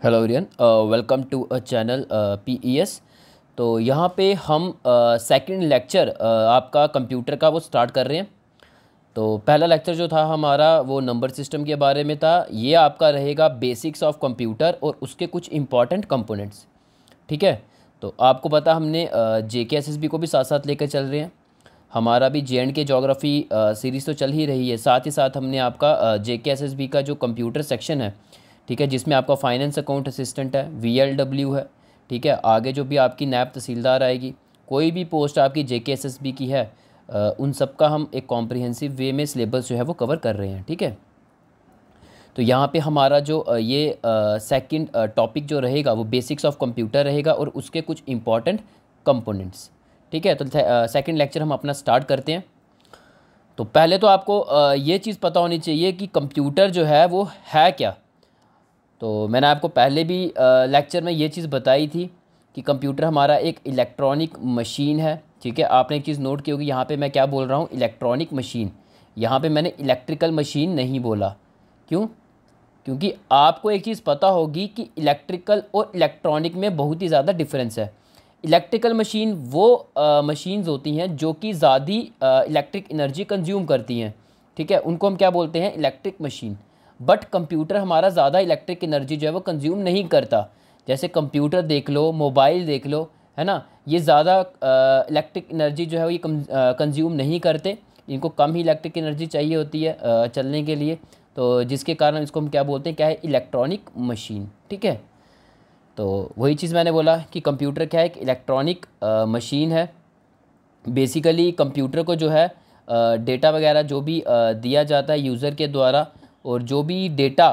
Hello everyone, welcome to a channel PES। तो यहाँ पे हम सेकंड लेक्चर आपका कंप्यूटर का वो स्टार्ट कर रहे हैं। तो पहला लेक्चर जो था हमारा वो नंबर सिस्टम के बारे में था। ये आपका रहेगा बेसिक्स ऑफ कंप्यूटर और उसके कुछ इंपॉर्टेंट कंपोनेंट्स। ठीक है, तो आपको पता हमने JK SSB को भी साथ साथ लेकर चल रहे हैं। हमारा भी JNK ज्योग्राफी सीरीज़ तो चल ही रही है, साथ ही साथ हमने आपका JK SSB का जो कंप्यूटर सेक्शन है, ठीक है, जिसमें आपका फाइनेंस अकाउंट असिस्टेंट है, VLW है, ठीक है, आगे जो भी आपकी नैब तहसीलदार आएगी, कोई भी पोस्ट आपकी JK SSB की है, उन सब का हम एक कॉम्प्रिहेंसिव वे में सिलेबस जो है वो कवर कर रहे हैं। ठीक है, तो यहाँ पे हमारा जो ये सेकंड टॉपिक जो रहेगा वो बेसिक्स ऑफ कंप्यूटर रहेगा और उसके कुछ इंपॉर्टेंट कंपोनेंट्स। ठीक है, तो सेकंड लेक्चर हम अपना स्टार्ट करते हैं। तो पहले तो आपको ये चीज़ पता होनी चाहिए कि कंप्यूटर जो है वो है क्या। तो मैंने आपको पहले भी लेक्चर में ये चीज़ बताई थी कि कंप्यूटर हमारा एक इलेक्ट्रॉनिक मशीन है। ठीक है, आपने एक चीज़ नोट की होगी, यहाँ पे मैं क्या बोल रहा हूँ, इलेक्ट्रॉनिक मशीन। यहाँ पे मैंने इलेक्ट्रिकल मशीन नहीं बोला। क्यों? क्योंकि आपको एक चीज़ पता होगी कि इलेक्ट्रिकल और इलेक्ट्रॉनिक में बहुत ही ज़्यादा डिफरेंस है। इलेक्ट्रिकल मशीन वो मशीन्स होती हैं जो कि ज़्यादा इलेक्ट्रिक एनर्जी कंज्यूम करती हैं। ठीक है, उनको हम क्या बोलते हैं, इलेक्ट्रिक मशीन। बट कंप्यूटर हमारा ज़्यादा इलेक्ट्रिक एनर्जी जो है वो कंज्यूम नहीं करता। जैसे कंप्यूटर देख लो, मोबाइल देख लो, है ना, ये ज़्यादा इलेक्ट्रिक एनर्जी जो है वो ये कंज्यूम नहीं करते। इनको कम ही इलेक्ट्रिक एनर्जी चाहिए होती है चलने के लिए। तो जिसके कारण इसको हम क्या बोलते हैं, क्या है, इलेक्ट्रॉनिक मशीन। ठीक है, तो वही चीज़ मैंने बोला कि कंप्यूटर क्या है, एक इलेक्ट्रॉनिक मशीन है। बेसिकली कंप्यूटर को जो है डेटा वगैरह जो भी दिया जाता है यूज़र के द्वारा, और जो भी डेटा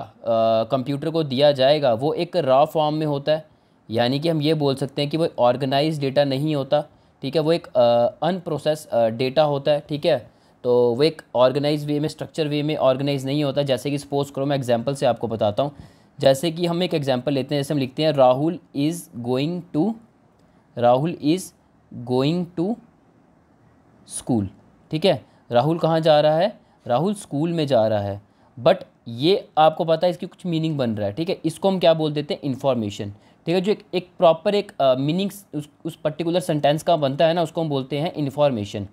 कंप्यूटर को दिया जाएगा वो एक रॉ फॉर्म में होता है। यानी कि हम ये बोल सकते हैं कि वो ऑर्गेनाइज डेटा नहीं होता। ठीक है, वो एक अनप्रोसेस डेटा होता है। ठीक है, तो वो एक ऑर्गेनाइज वे में, स्ट्रक्चर वे में ऑर्गेनाइज नहीं होता। जैसे कि सपोज करो, मैं एग्जांपल से आपको बताता हूँ। जैसे कि हम एक एग्जांपल लेते हैं, जैसे हम लिखते हैं Rahul is going to school. ठीक है, राहुल कहाँ जा रहा है, राहुल स्कूल में जा रहा है। बट ये आपको पता है इसकी कुछ मीनिंग बन रहा है। ठीक है, इसको हम क्या बोल देते हैं, इन्फॉर्मेशन। ठीक है, जो एक प्रॉपर एक मीनिंग उस पर्टिकुलर सेंटेंस का बनता है ना, उसको हम बोलते हैं इन्फॉर्मेशन।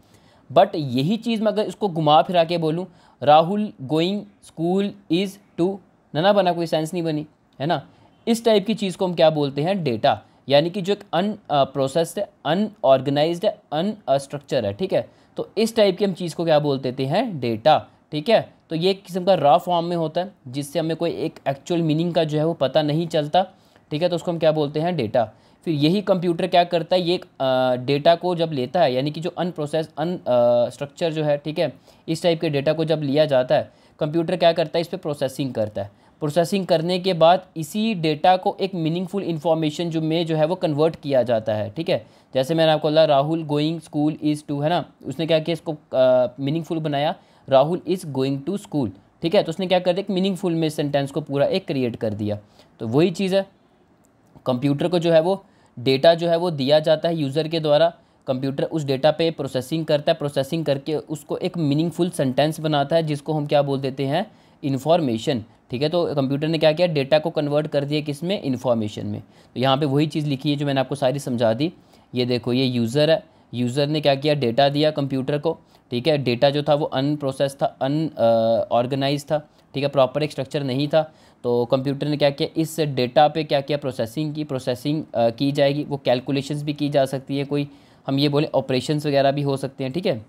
बट यही चीज़ मैं अगर इसको घुमा फिरा के बोलूँ, Rahul going school is to, ना बना, कोई सेंस नहीं बनी, है ना। इस टाइप की चीज़ को हम क्या बोलते हैं, डेटा। यानी कि जो एक अनप्रोसेस्ड है, अनऑर्गेनाइज्ड है, अनस्ट्रक्चर है। ठीक है, तो इस टाइप की हम चीज़ को क्या बोल देते हैं, डेटा। ठीक है, तो ये एक किस्म का रॉ फॉर्म में होता है जिससे हमें कोई एक एक्चुअल मीनिंग का जो है वो पता नहीं चलता। ठीक है, तो उसको हम क्या बोलते हैं, डेटा। फिर यही कंप्यूटर क्या करता है, ये एक डेटा को जब लेता है, यानी कि जो अनप्रोसेस स्ट्रक्चर जो है, ठीक है, इस टाइप के डेटा को जब लिया जाता है, कंप्यूटर क्या करता है, इस पर प्रोसेसिंग करता है। प्रोसेसिंग करने के बाद इसी डेटा को एक मीनिंगफुल इन्फॉर्मेशन जो है वो कन्वर्ट किया जाता है। ठीक है, जैसे मैंने आपको बोला Rahul going school is to, है ना, उसने क्या किया, इसको मीनिंगफुल बनाया, Rahul is going to school. ठीक है, तो उसने क्या कर दिया, एक मीनिंगफुल में सेंटेंस को पूरा एक क्रिएट कर दिया। तो वही चीज़ है, कंप्यूटर को जो है वो डेटा जो है वो दिया जाता है यूज़र के द्वारा। कंप्यूटर उस डेटा पे प्रोसेसिंग करता है, प्रोसेसिंग करके उसको एक मीनिंगफुल सेंटेंस बनाता है जिसको हम क्या बोल देते हैं, इन्फॉर्मेशन। ठीक है, तो कंप्यूटर ने क्या किया, डेटा को कन्वर्ट कर दिया किसमें, इन्फॉर्मेशन में। तो यहाँ पे वही चीज़ लिखी है जो मैंने आपको सारी समझा दी। ये देखो, ये यूज़र है, यूज़र ने क्या किया, डेटा दिया कंप्यूटर को। ठीक है, डेटा जो था वो अनप्रोसेस था, अनऑर्गेनाइज था। ठीक है, प्रॉपर एक स्ट्रक्चर नहीं था। तो कंप्यूटर ने क्या किया, इस डेटा पे क्या किया, प्रोसेसिंग की जाएगी। वो कैलकुलेशंस भी की जा सकती है, कोई हम ये बोले ऑपरेशंस वगैरह भी हो सकते हैं। ठीक है,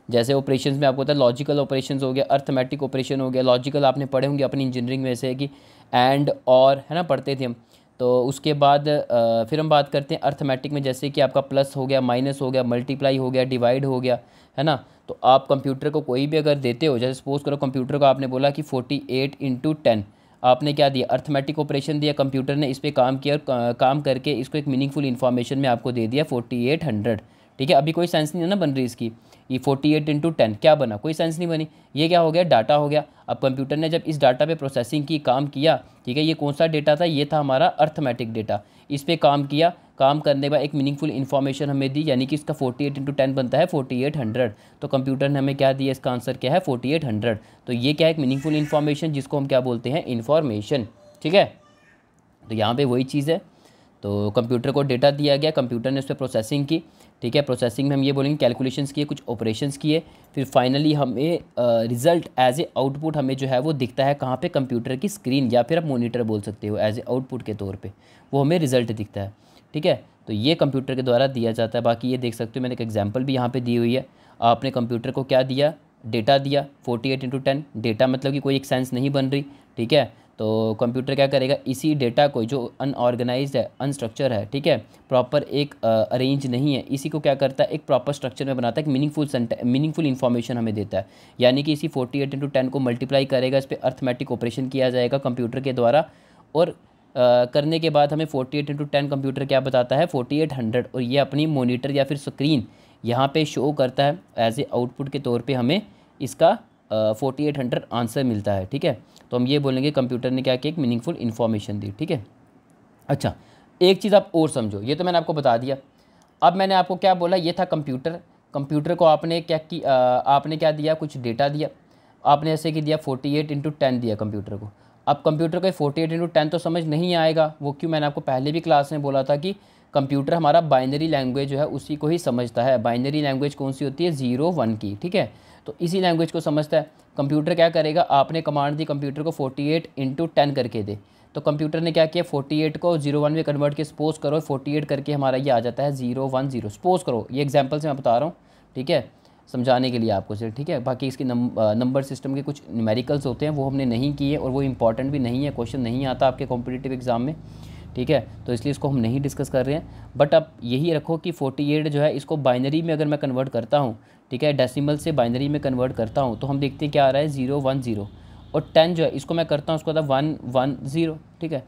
जैसे ऑपरेशंस में आपको पता है लॉजिकल ऑपरेशंस हो गया, अर्थमेटिक ऑपरेशन हो गया। लॉजिकल आपने पढ़े होंगे अपनी इंजीनियरिंग में से कि एंड और, है ना, पढ़ते थे हम। तो उसके बाद फिर हम बात करते हैं अर्थमेटिक में, जैसे कि आपका प्लस हो गया, माइनस हो गया, मल्टीप्लाई हो गया, डिवाइड हो गया, है ना। तो आप कंप्यूटर को कोई भी अगर देते हो, जैसे सपोज करो कंप्यूटर को आपने बोला कि 48 × 10, आपने क्या दिया, अर्थमेटिक ऑपरेशन दिया, कंप्यूटर ने इस पर काम किया, काम करके इसको एक मीनिंगफुल इन्फॉर्मेशन में आपको दे दिया 4800। ठीक है, अभी कोई सेंस नहीं है ना बन रही इसकी, ये 48 × 10 क्या बना, कोई सेंस नहीं बनी। ये क्या हो गया, डाटा हो गया। अब कंप्यूटर ने जब इस डाटा पे प्रोसेसिंग की, काम किया, ठीक है, ये कौन सा डेटा था, ये था हमारा अर्थमेटिक डेटा। इस पर काम किया, काम करने के बाद एक मीनिंगफुल इन्फॉर्मेशन हमें दी, यानी कि इसका 48 × 10 बनता है 4800। तो कंप्यूटर ने हमें क्या दिया, इसका आंसर क्या है, 4800। तो ये क्या है, एक मीनिंगफुल इन्फॉर्मेशन जिसको हम क्या बोलते हैं, इन्फॉर्मेशन। ठीक है, तो यहाँ पे वही चीज़ है। तो कंप्यूटर को डेटा दिया गया, कंप्यूटर ने उस पर प्रोसेसिंग की, ठीक है। प्रोसेसिंग में हम ये बोलेंगे कैलकुलेशंस किए, कुछ ऑपरेशंस किए, फिर फाइनली हमें रिज़ल्ट एज ए आउटपुट हमें जो है वो दिखता है कहाँ पे, कंप्यूटर की स्क्रीन या फिर आप मॉनिटर बोल सकते हो, एज ए आउटपुट के तौर पे वो हमें रिज़ल्ट दिखता है, ठीक है। तो ये कंप्यूटर के द्वारा दिया जाता है। बाकी ये देख सकते हो मैंने एक एग्जाम्पल भी यहाँ पर दी हुई है। आपने कंप्यूटर को क्या दिया, डेटा दिया 48/10, डेटा मतलब कि कोई एक सेंस नहीं बन रही, ठीक है। तो कंप्यूटर क्या करेगा, इसी डेटा को जो अनऑर्गेनाइज्ड है, अनस्ट्रक्चर है, ठीक है, प्रॉपर एक अरेंज नहीं है, इसी को क्या करता है, एक प्रॉपर स्ट्रक्चर में बनाता है, एक मीनिंगफुल इन्फॉर्मेशन हमें देता है। यानी कि इसी 48/10 को मल्टीप्लाई करेगा, इस पर अर्थमेटिक ऑपरेशन किया जाएगा कंप्यूटर के द्वारा, और करने के बाद हमें 48/10 कंप्यूटर क्या बताता है, 4800, और ये अपनी मॉनिटर या फिर स्क्रीन यहाँ पे शो करता है एज ए आउटपुट के तौर पे, हमें इसका 4800 आंसर मिलता है, ठीक है। तो हम ये बोलेंगे कंप्यूटर ने क्या किया, एक मीनिंगफुल इन्फॉर्मेशन दी, ठीक है। अच्छा, एक चीज़ आप और समझो, ये तो मैंने आपको बता दिया। अब मैंने आपको क्या बोला, ये था कंप्यूटर। कंप्यूटर को आपने क्या की, आपने क्या दिया, कुछ डेटा दिया, आपने ऐसे कि दिया 48/10 दिया कंप्यूटर को। अब कंप्यूटर को 48/10 तो समझ नहीं आएगा, वो क्यों, मैंने आपको पहले भी क्लास में बोला था कि कंप्यूटर हमारा बाइनरी लैंग्वेज जो है उसी को ही समझता है। बाइनरी लैंग्वेज कौन सी होती है, 0 1 की, ठीक है। तो इसी लैंग्वेज को समझता है कंप्यूटर। क्या करेगा, आपने कमांड दी कंप्यूटर को 48/10 करके दे, तो कंप्यूटर ने क्या किया, 48 को 0 1 में कन्वर्ट किया, सपोज करो 48 करके हमारा ये आ जाता है 0 1 0, सपोज करो, ये एग्जांपल से मैं बता रहा हूँ, ठीक है, समझाने के लिए आपको सिर्फ, ठीक है। बाकी इसके नंबर सिस्टम के कुछ न्यूमेरिकल्स होते हैं वो हमने नहीं किए, और वो इंपॉर्टेंट भी नहीं है, क्वेश्चन नहीं आता आपके कॉम्पिटिटिव एग्जाम में, ठीक है। तो इसलिए इसको हम नहीं डिस्कस कर रहे हैं। बट अब यही रखो कि 48 जो है इसको बाइनरी में अगर मैं कन्वर्ट करता हूँ, ठीक है, डेसिमल से बाइनरी में कन्वर्ट करता हूँ, तो हम देखते हैं क्या आ रहा है, 0 1 0, और 10 जो है इसको मैं करता हूँ उसको होता है 1 1 0, ठीक है।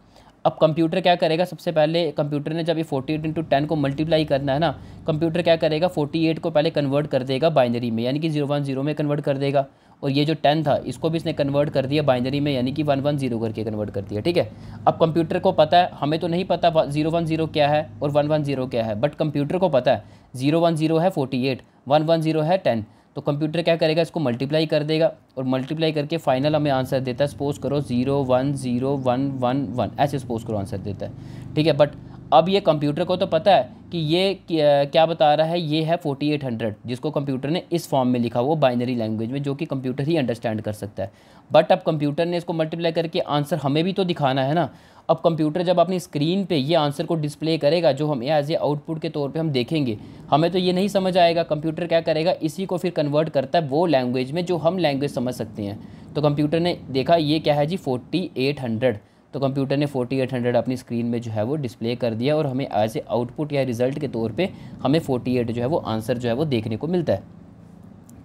अब कंप्यूटर क्या करेगा, सबसे पहले कंप्यूटर ने जब ये 48/10 को मल्टीप्लाई करना है ना, कंप्यूटर क्या करेगा, 48 को पहले कन्वर्ट कर देगा बाइनरी में, यानी कि 0 1 0 में कन्वर्ट कर देगा, और ये जो 10 था इसको भी इसने कन्वर्ट कर दिया बाइनरी में, यानी कि 1 1 0 करके कन्वर्ट कर दिया, ठीक है। अब कंप्यूटर को पता है, हमें तो नहीं पता 0 1 0 क्या है और 1 1 0 क्या है, बट कंप्यूटर को पता है 0 1 0 है 48, 1 1 0 है 10। तो कंप्यूटर क्या करेगा, इसको मल्टीप्लाई कर देगा, और मल्टीप्लाई करके फाइनल हमें आंसर देता है, सपोज करो 0 1 0 1 1 1, ऐसे सपोज करो आंसर देता है, ठीक है। बट अब ये कंप्यूटर को तो पता है कि ये क्या बता रहा है, ये है 4800, जिसको कंप्यूटर ने इस फॉर्म में लिखा हुआ बाइनरी लैंग्वेज में, जो कि कंप्यूटर ही अंडरस्टैंड कर सकता है। बट अब कंप्यूटर ने इसको मल्टीप्लाई करके आंसर हमें भी तो दिखाना है ना। अब कंप्यूटर जब अपनी स्क्रीन पे ये आंसर को डिस्प्ले करेगा, जो हम एज ए आउटपुट के तौर पे हम देखेंगे, हमें तो ये नहीं समझ आएगा। कंप्यूटर क्या करेगा, इसी को फिर कन्वर्ट करता है वो लैंग्वेज में जो हम लैंग्वेज समझ सकते हैं। तो कंप्यूटर ने देखा ये क्या है जी, 4800, तो कंप्यूटर ने 4800 अपनी स्क्रीन में जो है वो डिस्प्ले कर दिया, और हमें एज ए आउटपुट या रिज़ल्ट के तौर पे हमें 48 जो है वो आंसर जो है वो देखने को मिलता है,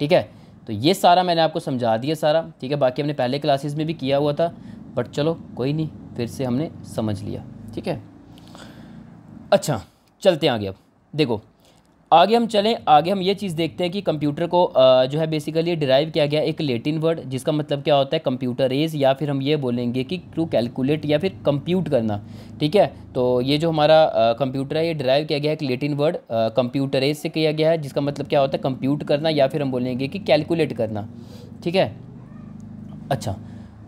ठीक है। तो ये सारा मैंने आपको समझा दिया सारा, ठीक है। बाकी हमने पहले क्लासेस में भी किया हुआ था, बट चलो कोई नहीं, फिर से हमने समझ लिया, ठीक है। अच्छा, चलते हैं आगे। अब देखो आगे हम चलें, आगे हम ये चीज़ देखते हैं कि कंप्यूटर को जो है बेसिकली डिराइव किया गया एक लैटिन वर्ड, जिसका मतलब क्या होता है, कंप्यूटराइज, या फिर हम ये बोलेंगे कि टू कैलकुलेट या फिर कंप्यूट करना, ठीक है। तो ये जो हमारा कंप्यूटर है ये डिराइव किया गया है एक लैटिन वर्ड कंप्यूटराइज से किया गया है, जिसका मतलब क्या होता है, कंप्यूट करना, या फिर हम बोलेंगे कि कैलकुलेट करना, ठीक है। अच्छा,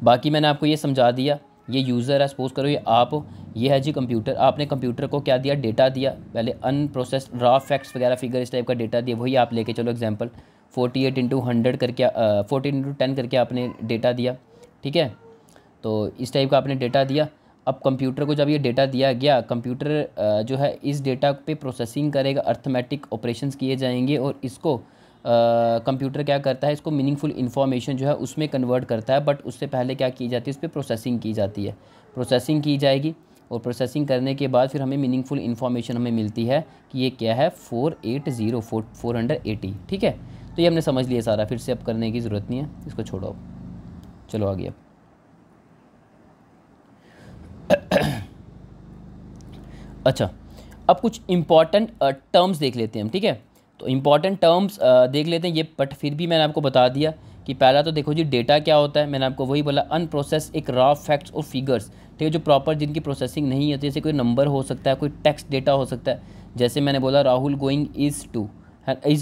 बाकी मैंने आपको ये समझा दिया, ये यूज़र है, सपोज करो ये आप हो, ये है जी कंप्यूटर। आपने कंप्यूटर को क्या दिया, डेटा दिया, पहले अनप्रोसेस्ड रॉ फैक्ट्स वगैरह फिगर इस टाइप का डेटा दिया, वही आप लेके चलो एग्जांपल 48/100 करके 48/10 करके आपने डेटा दिया, ठीक है। तो इस टाइप का आपने डेटा दिया। अब कंप्यूटर को जब ये डेटा दिया गया, कंप्यूटर जो है इस डेटा पे प्रोसेसिंग करेगा, अर्थमेटिक ऑपरेशंस किए जाएंगे, और इसको कंप्यूटर क्या करता है, इसको मीनिंगफुल इन्फॉर्मेशन जो है उसमें कन्वर्ट करता है। बट उससे पहले क्या की जाती है, उस पर प्रोसेसिंग की जाती है, प्रोसेसिंग की जाएगी, और प्रोसेसिंग करने के बाद फिर हमें मीनिंगफुल इन्फॉर्मेशन हमें मिलती है कि ये क्या है, 480, ठीक है। तो ये हमने समझ लिया सारा, फिर से अब करने की ज़रूरत नहीं है, इसको छोड़ो अब, चलो आगे। अब अच्छा, अब कुछ इम्पॉर्टेंट टर्म्स देख लेते हैं हम, ठीक है। तो इम्पॉर्टेंट टर्म्स देख लेते हैं ये, बट फिर भी मैंने आपको बता दिया कि पहला तो देखो जी डेटा क्या होता है, मैंने आपको वही बोला, अनप्रोसेस एक रॉ फैक्ट्स और फिगर्स, ठीक है, जो प्रॉपर जिनकी प्रोसेसिंग नहीं है, जैसे कोई नंबर हो सकता है, कोई टेक्स्ट डेटा हो सकता है, जैसे मैंने बोला Rahul going is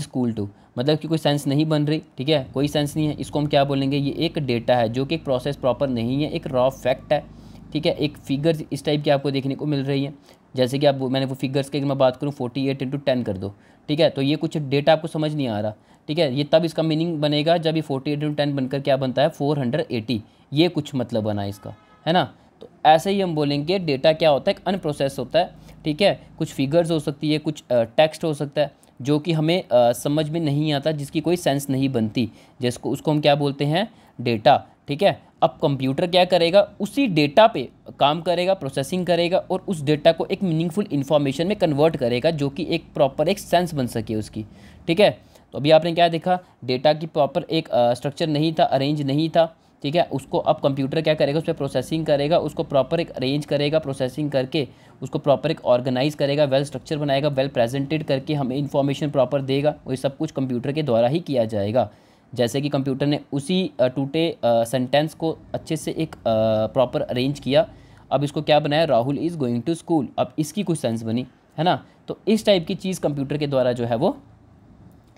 school to, मतलब कि कोई सेंस नहीं बन रही, ठीक है, कोई सेंस नहीं है, इसको हम क्या बोलेंगे, ये एक डेटा है जो कि एक प्रोसेस प्रॉपर नहीं है, एक रॉ फैक्ट है, ठीक है। एक फिगर्स इस टाइप की आपको देखने को मिल रही है, जैसे कि आप मैंने वो फिगर्स की मैं बात करूँ 48 इंटू 10 कर दो, ठीक है। तो ये कुछ डेटा आपको समझ नहीं आ रहा, ठीक है। ये तब इसका मीनिंग बनेगा जब ये 48 इंटू 10 बनकर क्या बनता है 480, ये कुछ मतलब बना इसका, है ना। तो ऐसे ही हम बोलेंगे डेटा क्या होता है, एक अनप्रोसेस होता है, ठीक है। कुछ फिगर्स हो सकती है, कुछ टेक्स्ट हो सकता है जो कि हमें समझ में नहीं आता, जिसकी कोई सेंस नहीं बनती, जिसको उसको हम क्या बोलते हैं डेटा, ठीक है। अब कंप्यूटर क्या करेगा, उसी डेटा पे काम करेगा, प्रोसेसिंग करेगा और उस डेटा को एक मीनिंगफुल इन्फॉर्मेशन में कन्वर्ट करेगा, जो कि एक प्रॉपर एक सेंस बन सके उसकी, ठीक है। तो अभी आपने क्या देखा, डेटा की प्रॉपर एक स्ट्रक्चर नहीं था, अरेंज नहीं था, ठीक है। उसको अब कंप्यूटर क्या करेगा, उस पर प्रोसेसिंग करेगा, उसको प्रॉपर एक अरेंज करेगा, प्रोसेसिंग करके उसको प्रॉपर एक ऑर्गेनाइज करेगा, वेल स्ट्रक्चर बनाएगा, वेल प्रेजेंटेड करके हमें इन्फॉर्मेशन प्रॉपर देगा। और ये सब कुछ कंप्यूटर के द्वारा ही किया जाएगा। जैसे कि कंप्यूटर ने उसी टूटे सेंटेंस को अच्छे से एक प्रॉपर अरेंज किया, अब इसको क्या बनाया, Rahul is going to school, अब इसकी कुछ सेंस बनी, है ना। तो इस टाइप की चीज़ कंप्यूटर के द्वारा जो है वो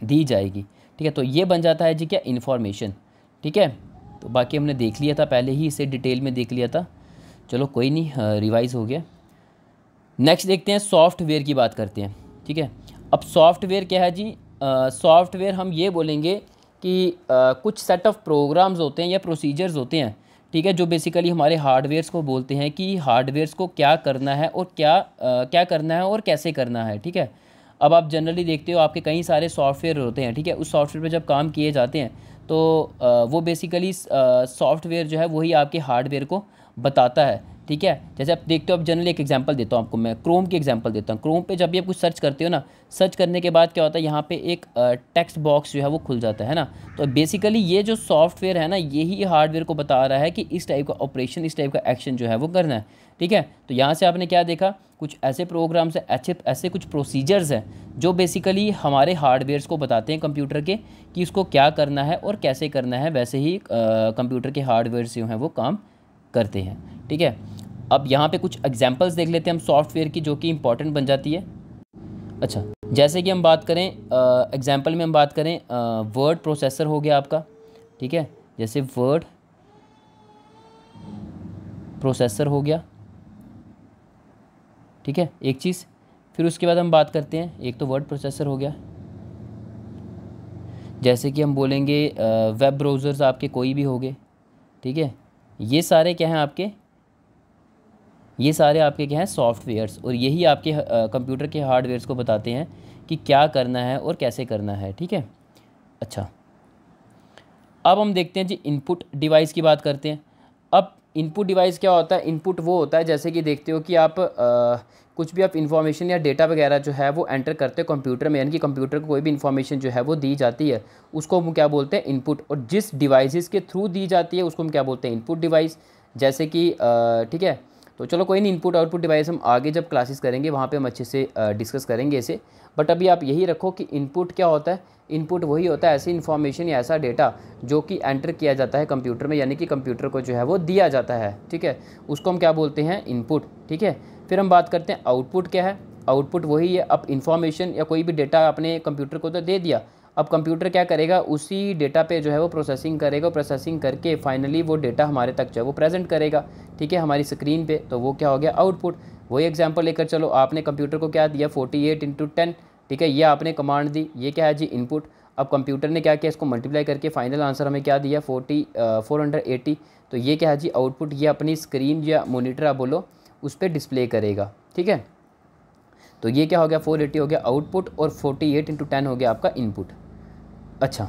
दी जाएगी, ठीक है। तो ये बन जाता है जी क्या, इन्फॉर्मेशन, ठीक है। तो बाकी हमने देख लिया था पहले ही, इसे डिटेल में देख लिया था, चलो कोई नहीं, रिवाइज हो गया। नेक्स्ट देखते हैं, सॉफ्टवेयर की बात करते हैं, ठीक है। अब सॉफ्टवेयर क्या है जी, सॉफ्टवेयर हम ये बोलेंगे कि कुछ सेट ऑफ प्रोग्राम्स होते हैं या प्रोसीजर्स होते हैं, ठीक है, जो बेसिकली हमारे हार्डवेयर्स को बोलते हैं कि हार्डवेयर्स को क्या करना है और क्या करना है और कैसे करना है, ठीक है। अब आप जनरली देखते हो आपके कई सारे सॉफ्टवेयर होते हैं, ठीक है। उस सॉफ्टवेयर पे जब काम किए जाते हैं तो वो बेसिकली सॉफ्टवेयर जो है वही आपके हार्डवेयर को बताता है, ठीक है। जैसे आप देखते हो, अब जनरली एक एग्जांपल देता हूँ आपको, मैं क्रोम की एग्जांपल देता हूँ। क्रोम पे जब भी आप कुछ सर्च करते हो ना, सर्च करने के बाद क्या होता है, यहाँ पे एक टेक्स्ट बॉक्स जो है वो खुल जाता है ना। तो बेसिकली ये जो सॉफ्टवेयर है ना, यही हार्डवेयर को बता रहा है कि इस टाइप का ऑपरेशन, इस टाइप का एक्शन जो है वो करना है, ठीक है। तो यहाँ से आपने क्या देखा, कुछ ऐसे प्रोग्राम्स हैं, ऐसे कुछ प्रोसीजर्स हैं जो बेसिकली हमारे हार्डवेयर्स को बताते हैं कंप्यूटर के कि इसको क्या करना है और कैसे करना है। वैसे ही कंप्यूटर के हार्डवेयर जो हैं वो काम करते हैं, ठीक है। अब यहाँ पे कुछ एग्जांपल्स देख लेते हैं हम सॉफ्टवेयर की, जो कि इंपॉर्टेंट बन जाती है। अच्छा, जैसे कि हम बात करें एग्जांपल में हम बात करें, वर्ड प्रोसेसर हो गया आपका, ठीक है। जैसे वर्ड प्रोसेसर हो गया, ठीक है, एक चीज़। फिर उसके बाद हम बात करते हैं, एक तो वर्ड प्रोसेसर हो गया, जैसे कि हम बोलेंगे वेब ब्राउज़र्स आपके कोई भी हो गए, ठीक है। ये सारे क्या हैं आपके, ये सारे आपके क्या हैं, सॉफ्टवेयर्स, और यही आपके कंप्यूटर के हार्डवेयर्स को बताते हैं कि क्या करना है और कैसे करना है, ठीक है। अच्छा, अब हम देखते हैं जी इनपुट डिवाइस की बात करते हैं। अब इनपुट डिवाइस क्या होता है, इनपुट वो होता है जैसे कि देखते हो कि आप कुछ भी आप इन्फॉर्मेशन या डेटा वगैरह जो है वो एंटर करते हो कंप्यूटर में, यानी कि कंप्यूटर को कोई भी इन्फॉर्मेशन जो है वो दी जाती है, उसको हम क्या बोलते हैं, इनपुट। और जिस डिवाइसेस के थ्रू दी जाती है उसको हम क्या बोलते हैं, इनपुट डिवाइस। जैसे कि ठीक है, तो चलो कोई नहीं, इनपुट आउटपुट डिवाइस हम आगे जब क्लासेस करेंगे वहाँ पे हम अच्छे से डिस्कस करेंगे इसे। बट अभी आप यही रखो कि इनपुट क्या होता है, इनपुट वही होता है ऐसी इन्फॉर्मेशन या ऐसा डेटा जो कि एंटर किया जाता है कंप्यूटर में, यानी कि कंप्यूटर को जो है वो दिया जाता है, ठीक है, उसको हम क्या बोलते हैं, इनपुट, ठीक है। फिर हम बात करते हैं आउटपुट क्या है। आउटपुट वही है, अब इन्फॉर्मेशन या कोई भी डेटा अपने कंप्यूटर को तो दे दिया, अब कंप्यूटर क्या करेगा, उसी डेटा पे जो है वो प्रोसेसिंग करेगा, प्रोसेसिंग करके फाइनली वो डेटा हमारे तक जो है वो प्रेजेंट करेगा, ठीक है, हमारी स्क्रीन पे। तो वो क्या हो गया, आउटपुट। वही एग्जांपल लेकर चलो, आपने कंप्यूटर को क्या दिया, 48 इंटू 10, ठीक है, ये आपने कमांड दी, ये क्या है जी, इनपुट। अब कंप्यूटर ने क्या किया, इसको मल्टीप्लाई करके फाइनल आंसर हमें क्या दिया, 480। तो ये क्या है जी, आउटपुट। ये अपनी स्क्रीन या मोनीटर आप बोलो उस पर डिस्प्ले करेगा, ठीक है। तो ये क्या हो गया, 480 हो गया आउटपुट, और 48 इंटू 10 हो गया आपका इनपुट। अच्छा,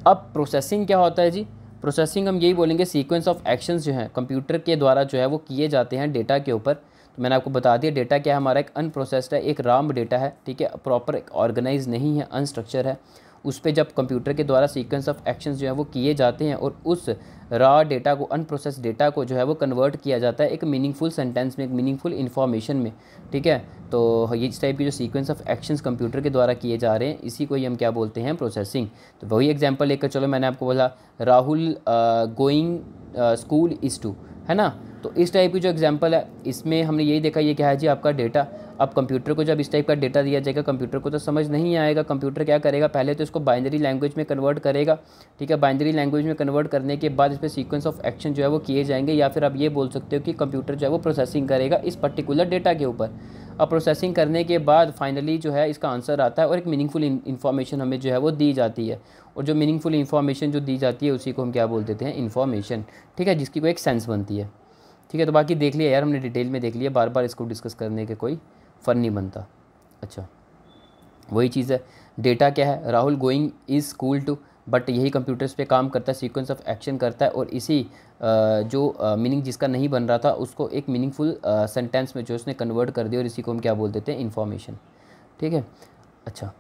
अब प्रोसेसिंग क्या होता है जी, प्रोसेसिंग हम यही बोलेंगे, सीक्वेंस ऑफ एक्शंस जो हैं कंप्यूटर के द्वारा जो है वो किए जाते हैं डेटा के ऊपर। तो मैंने आपको बता दिया डेटा क्या है, हमारा एक अनप्रोसेस्ड है, एक राम डेटा है, ठीक है, प्रॉपर एक ऑर्गेनाइज नहीं है, अनस्ट्रक्चर है। उस पर जब कंप्यूटर के द्वारा सीक्वेंस ऑफ एक्शंस जो है वो किए जाते हैं और उस रॉ डेटा को, अनप्रोसेस्ड डेटा को जो है वो कन्वर्ट किया जाता है एक मीनिंगफुल सेंटेंस में, एक मीनिंगफुल इन्फॉर्मेशन में, ठीक है। तो ये इस टाइप की जो सीक्वेंस ऑफ एक्शंस कंप्यूटर के द्वारा किए जा रहे हैं, इसी को ही हम क्या बोलते हैं, प्रोसेसिंग। तो वही एग्जांपल लेकर चलो, मैंने आपको बोला Rahul going school is to, है ना। तो इस टाइप की जो एग्जांपल है इसमें हमने यही देखा, ये क्या है जी आपका डेटा। अब कंप्यूटर को जब इस टाइप का डेटा दिया जाएगा, कंप्यूटर को तो समझ नहीं आएगा। कंप्यूटर क्या करेगा, पहले तो इसको बाइनरी लैंग्वेज में कन्वर्ट करेगा, ठीक है। बाइनरी लैंग्वेज में कन्वर्ट करने के बाद इस पर सीक्वेंस ऑफ एक्शन जो है वो किए जाएंगे, या फिर आप ये बोल सकते हो कि कंप्यूटर जो है वो प्रोसेसिंग करेगा इस पर्टिकुलर डेटा के ऊपर। अब प्रोसेसिंग करने के बाद फाइनली जो है इसका आंसर आता है और एक मीनिंगफुल इन्फॉर्मेशन हमें जो है वो दी जाती है। और जो मीनिंगफुल इन्फॉर्मेशन जो दी जाती है उसी को हम क्या बोल देते हैं, इन्फॉर्मेशन, ठीक है, जिसकी कोई एक सेंस बनती है, ठीक है। तो बाकी देख लिया यार हमने, डिटेल में देख लिया, बार बार इसको डिस्कस करने के कोई फ़न नहीं बनता। अच्छा, वही चीज़ है, डेटा क्या है, Rahul going is school to, but यही कंप्यूटर्स पे काम करता है, सीक्वेंस ऑफ एक्शन करता है, और इसी जो मीनिंग जिसका नहीं बन रहा था उसको एक मीनिंगफुल सेंटेंस में जो उसने कन्वर्ट कर दिया, और इसी को हम क्या बोल देते हैं, इन्फॉर्मेशन, ठीक है। अच्छा,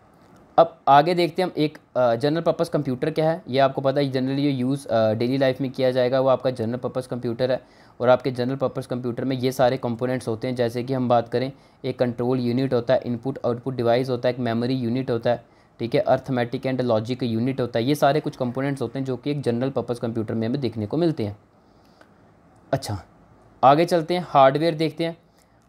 अब आगे देखते हैं हम एक जनरल पर्पस कंप्यूटर क्या है। ये आपको पता है जनरली ये यूज़ डेली लाइफ में किया जाएगा, वो आपका जनरल पर्पस कंप्यूटर है। और आपके जनरल पर्पस कंप्यूटर में ये सारे कंपोनेंट्स होते हैं, जैसे कि हम बात करें, एक कंट्रोल यूनिट होता है, इनपुट आउटपुट डिवाइस होता है, एक मेमोरी यूनिट होता है, ठीक है, अर्थमेटिक एंड लॉजिक यूनिट होता है। ये सारे कुछ कंपोनेंट्स होते हैं जो कि एक जनरल पर्पस कंप्यूटर में हमें देखने को मिलते हैं। अच्छा, आगे चलते हैं, हार्डवेयर देखते हैं।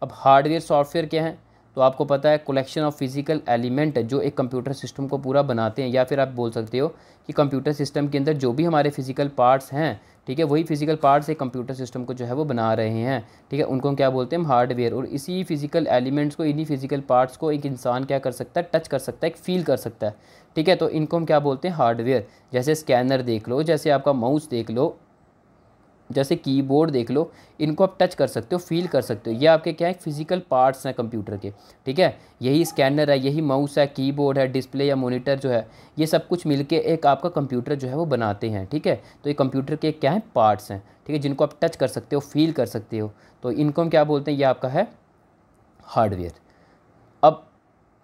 अब हार्डवेयर सॉफ्टवेयर क्या है, तो आपको पता है कलेक्शन ऑफ फिजिकल एलिमेंट जो एक कंप्यूटर सिस्टम को पूरा बनाते हैं, या फिर आप बोल सकते हो कि कंप्यूटर सिस्टम के अंदर जो भी हमारे फिजिकल पार्ट्स हैं, ठीक है, वही फिजिकल पार्ट्स एक कंप्यूटर सिस्टम को जो है वो बना रहे हैं, ठीक है, उनको हम क्या बोलते हैं, हार्डवेयर। और इसी फिजिकल एलिमेंट्स को, इन्हीं फिजिकल पार्ट्स को एक इंसान क्या कर सकता है, टच कर सकता है, एक फील कर सकता है, ठीक है। तो इनको हम क्या बोलते हैं, हार्डवेयर। जैसे स्कैनर देख लो, जैसे आपका माउस देख लो, जैसे कीबोर्ड देख लो, इनको आप टच कर सकते हो, फील कर सकते हो, ये आपके क्या है, फिजिकल पार्ट्स हैं कंप्यूटर के, ठीक है। यही स्कैनर है, यही माउस है, कीबोर्ड है, डिस्प्ले या मॉनिटर जो है, ये सब कुछ मिलके एक आपका कंप्यूटर जो है वो बनाते हैं, ठीक है। तो ये कंप्यूटर के क्या है, पार्ट्स हैं, ठीक है, जिनको आप टच कर सकते हो, फील कर सकते हो, तो इनको हम क्या बोलते हैं, ये आपका है हार्डवेयर। अब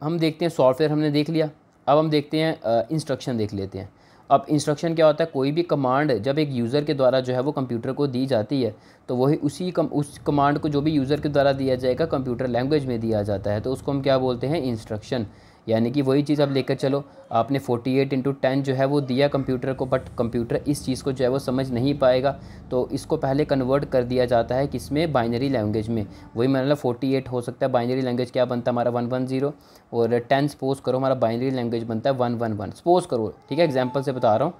हम देखते हैं सॉफ्टवेयर हमने देख लिया, अब हम देखते हैं इंस्ट्रक्शन देख लेते हैं। अब इंस्ट्रक्शन क्या होता है, कोई भी कमांड जब एक यूज़र के द्वारा जो है वो कंप्यूटर को दी जाती है, तो वही उस कमांड को जो भी यूज़र के द्वारा दिया जाएगा कंप्यूटर लैंग्वेज में दिया जाता है, तो उसको हम क्या बोलते हैं, इंस्ट्रक्शन। यानी कि वही चीज़ आप लेकर चलो, आपने 48x10 जो है वो दिया कंप्यूटर को, बट कंप्यूटर इस चीज़ को जो है वो समझ नहीं पाएगा, तो इसको पहले कन्वर्ट कर दिया जाता है किसमें, बाइनरी लैंग्वेज में। वही मतलब 48 हो सकता है, बाइनरी लैंग्वेज क्या बनता है हमारा 110, और 10 सपोज करो हमारा बाइनरी लैंग्वेज बनता है 111, सपोज करो, ठीक है, एग्जाम्पल से बता रहा हूँ,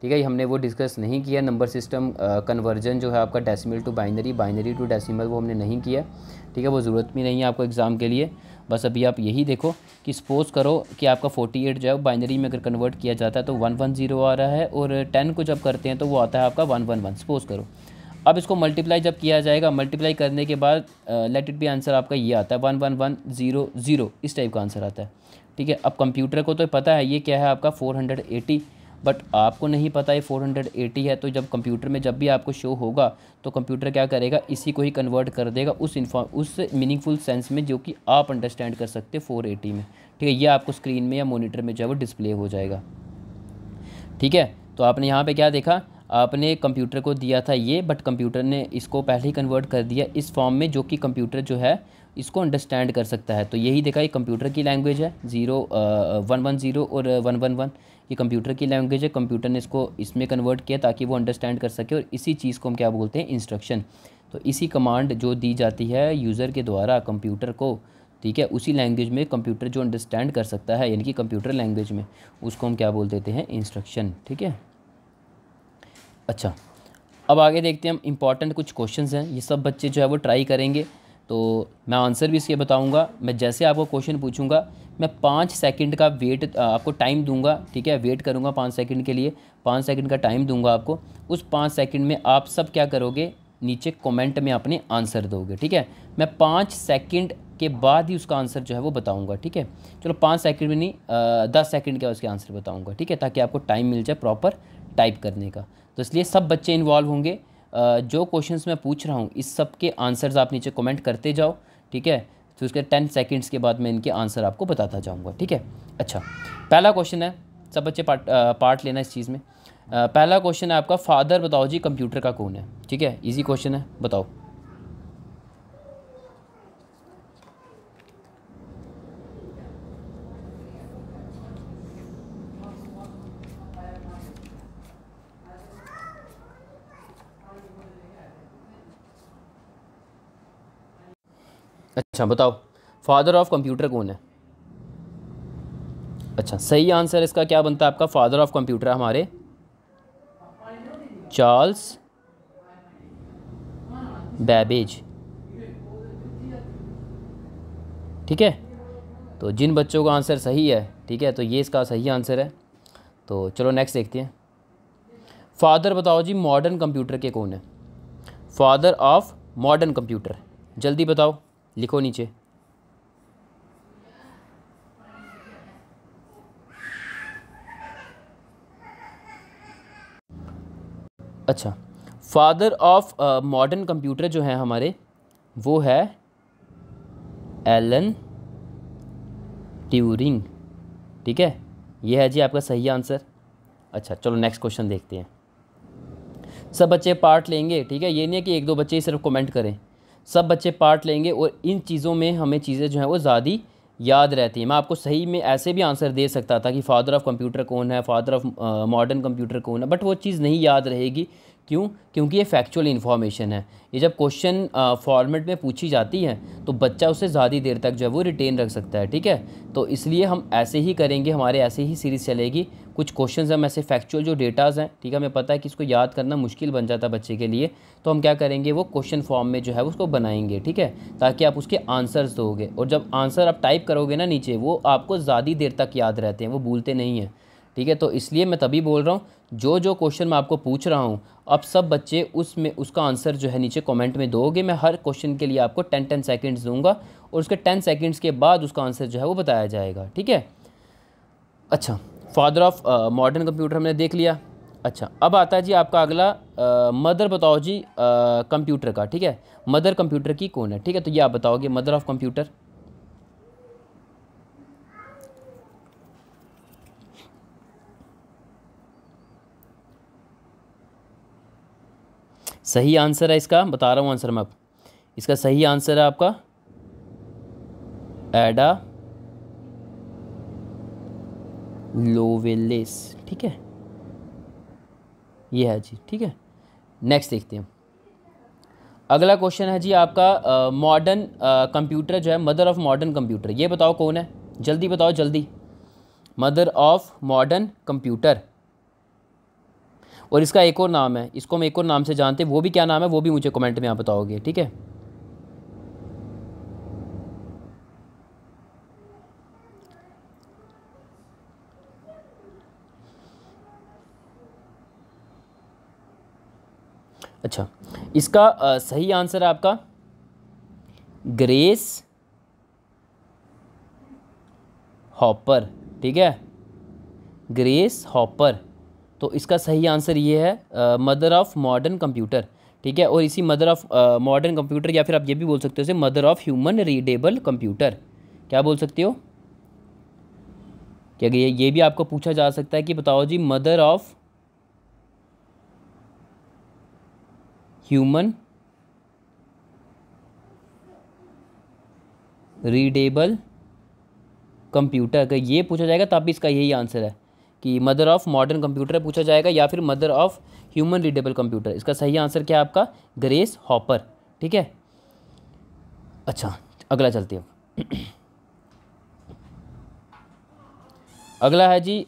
ठीक है। ये हमने वो डिस्कस नहीं किया, नंबर सिस्टम कन्वर्जन जो है आपका decimal to binary, binary to decimal, वो हमने नहीं किया, ठीक है, वो ज़रूरत भी नहीं है आपको एग्ज़ाम के लिए। बस अभी आप यही देखो कि सपोज़ करो कि आपका 48 जो है बाइनरी में अगर कन्वर्ट किया जाता है तो 110 आ रहा है, और 10 को जब करते हैं तो वो आता है आपका 111, सपोज़ करो। अब इसको मल्टीप्लाई जब किया जाएगा, मल्टीप्लाई करने के बाद लेट इट बी आंसर आपका ये आता है 11100, इस टाइप का आंसर आता है, ठीक है। अब कंप्यूटर को तो पता है ये क्या है आपका 480, बट आपको नहीं पता ये 480 है, तो जब कंप्यूटर में जब भी आपको शो होगा तो कंप्यूटर क्या करेगा, इसी को ही कन्वर्ट कर देगा उस मीनिंगफुल सेंस में जो कि आप अंडरस्टैंड कर सकते 480 में, ठीक है। ये आपको स्क्रीन में या मॉनिटर में जो है वो डिस्प्ले हो जाएगा, ठीक है। तो आपने यहाँ पे क्या देखा, आपने कंप्यूटर को दिया था ये, बट कंप्यूटर ने इसको पहले ही कन्वर्ट कर दिया इस फॉर्म में जो कि कंप्यूटर जो है इसको अंडरस्टैंड कर सकता है। तो यही देखा, ये कंप्यूटर की लैंग्वेज है, 110 और 111, ये कंप्यूटर की लैंग्वेज है, कंप्यूटर ने इसको इसमें कन्वर्ट किया ताकि वो अंडरस्टैंड कर सके, और इसी चीज़ को हम क्या बोलते हैं, इंस्ट्रक्शन। तो इसी कमांड जो दी जाती है यूज़र के द्वारा कंप्यूटर को, ठीक है, उसी लैंग्वेज में कंप्यूटर जो अंडरस्टैंड कर सकता है, यानी कि कंप्यूटर लैंग्वेज में, उसको हम क्या बोल देते हैं, इंस्ट्रक्शन, ठीक है। अच्छा, अब आगे देखते हैं हम, इम्पॉर्टेंट कुछ क्वेश्चंस हैं, ये सब बच्चे जो है वो ट्राई करेंगे, तो मैं आंसर भी इसके बताऊंगा। मैं जैसे आपको क्वेश्चन पूछूंगा, मैं 5 सेकंड का वेट आपको टाइम दूंगा, ठीक है, वेट करूंगा 5 सेकंड के लिए, 5 सेकंड का टाइम दूंगा आपको। उस 5 सेकंड में आप सब क्या करोगे, नीचे कमेंट में अपने आंसर दोगे, ठीक है। मैं 5 सेकंड के बाद ही उसका आंसर जो है वो बताऊंगा, ठीक है। चलो 5 सेकंड में नहीं, 10 सेकंड के उसके आंसर बताऊंगा, ठीक है, ताकि आपको टाइम मिल जाए प्रॉपर टाइप करने का। तो इसलिए सब बच्चे इन्वॉल्व होंगे, जो क्वेश्चंस मैं पूछ रहा हूँ इस सब के आंसर्स आप नीचे कमेंट करते जाओ, ठीक है। तो उसके 10 सेकंड्स के बाद मैं इनके आंसर आपको बताता जाऊँगा, ठीक है। अच्छा, पहला क्वेश्चन है, सब बच्चे पार्ट लेना इस चीज़ में। पहला क्वेश्चन है आपका, फादर बताओ जी कंप्यूटर का कौन है, ठीक है, ईजी क्वेश्चन है, बताओ। अच्छा बताओ, फादर ऑफ कंप्यूटर कौन है? अच्छा, सही आंसर इसका क्या बनता है आपका? फादर ऑफ कंप्यूटर हमारे चार्ल्स बैबेज। ठीक है, तो जिन बच्चों का आंसर सही है, ठीक है, तो ये इसका सही आंसर है। तो चलो नेक्स्ट देखते हैं। फादर बताओ जी मॉडर्न कंप्यूटर के कौन है? फादर ऑफ मॉडर्न कंप्यूटर, जल्दी बताओ, लिखो नीचे। अच्छा, फादर ऑफ मॉडर्न कंप्यूटर जो है हमारे, वो है एलन ट्यूरिंग। ठीक है, ये है जी आपका सही आंसर। अच्छा चलो नेक्स्ट क्वेश्चन देखते हैं। सब बच्चे पार्ट लेंगे, ठीक है, ये नहीं है कि एक दो बच्चे ही सिर्फ कमेंट करें, सब बच्चे पार्ट लेंगे और इन चीज़ों में हमें चीज़ें जो हैं वो ज़्यादा याद रहती हैं। मैं आपको सही में ऐसे भी आंसर दे सकता था कि फादर ऑफ कंप्यूटर कौन है, फादर ऑफ मॉडर्न कंप्यूटर कौन है, बट वो चीज़ नहीं याद रहेगी। क्यों? क्योंकि ये फैक्चुअल इन्फॉर्मेशन है। ये जब क्वेश्चन फॉर्मेट में पूछी जाती है तो बच्चा उसे ज़्यादा देर तक जो है वो रिटेन रख सकता है। ठीक है, तो इसलिए हम ऐसे ही करेंगे, हमारे ऐसे ही सीरीज़ चलेगी। कुछ क्वेश्चंस हम ऐसे फैक्चुअल जो डेटाज़ हैं, ठीक है, हमें पता है कि इसको याद करना मुश्किल बन जाता है बच्चे के लिए, तो हम क्या करेंगे, वो क्वेश्चन फॉर्म में जो है उसको बनाएंगे। ठीक है, ताकि आप उसके आंसर्स दोगे और जब आंसर आप टाइप करोगे ना नीचे, वो आपको ज़्यादा देर तक याद रहते हैं, वो भूलते नहीं हैं। ठीक है, तो इसलिए मैं तभी बोल रहा हूँ, जो जो क्वेश्चन मैं आपको पूछ रहा हूँ, अब सब बच्चे उसमें उसका आंसर जो है नीचे कमेंट में दोगे। मैं हर क्वेश्चन के लिए आपको 10-10 सेकंड्स दूंगा और उसके 10 सेकंड्स के बाद उसका आंसर जो है वो बताया जाएगा। ठीक है, अच्छा, फादर ऑफ मॉडर्न कंप्यूटर हमने देख लिया। अच्छा, अब आता है जी आपका अगला, मदर बताओ जी कंप्यूटर का। ठीक है, मदर कंप्यूटर की कौन है? ठीक है, तो ये आप बताओगे मदर ऑफ कंप्यूटर। सही आंसर है इसका, बता रहा हूँ आंसर मैं अब। इसका सही आंसर है आपका एडा लोवेलेस। ठीक है, ये है जी। ठीक है, नेक्स्ट देखते हैं। अगला क्वेश्चन है जी आपका, मॉडर्न कंप्यूटर जो है, मदर ऑफ मॉडर्न कंप्यूटर, ये बताओ कौन है? जल्दी बताओ जल्दी, मदर ऑफ मॉडर्न कंप्यूटर। और इसका एक और नाम है, इसको हम एक और नाम से जानते हैं, वो भी क्या नाम है वो भी मुझे कमेंट में आप बताओगे। ठीक है, अच्छा, इसका सही आंसर है आपका ग्रेस हॉपर। ठीक है, ग्रेस हॉपर, तो इसका सही आंसर ये है मदर ऑफ मॉडर्न कंप्यूटर। ठीक है, और इसी मदर ऑफ मॉडर्न कंप्यूटर, या फिर आप ये भी बोल सकते हो इसे mother of human readable computer, क्या बोल सकते हो? क्या ये भी आपको पूछा जा सकता है कि बताओ जी mother of human readable computer, का ये पूछा जाएगा तब भी इसका यही आंसर है कि मदर ऑफ मॉडर्न कंप्यूटर पूछा जाएगा या फिर mother of human readable computer. इसका सही आंसर क्या है आपका? Grace hopper. ठीक है, अच्छा अगला चलते हैं। अगला है जी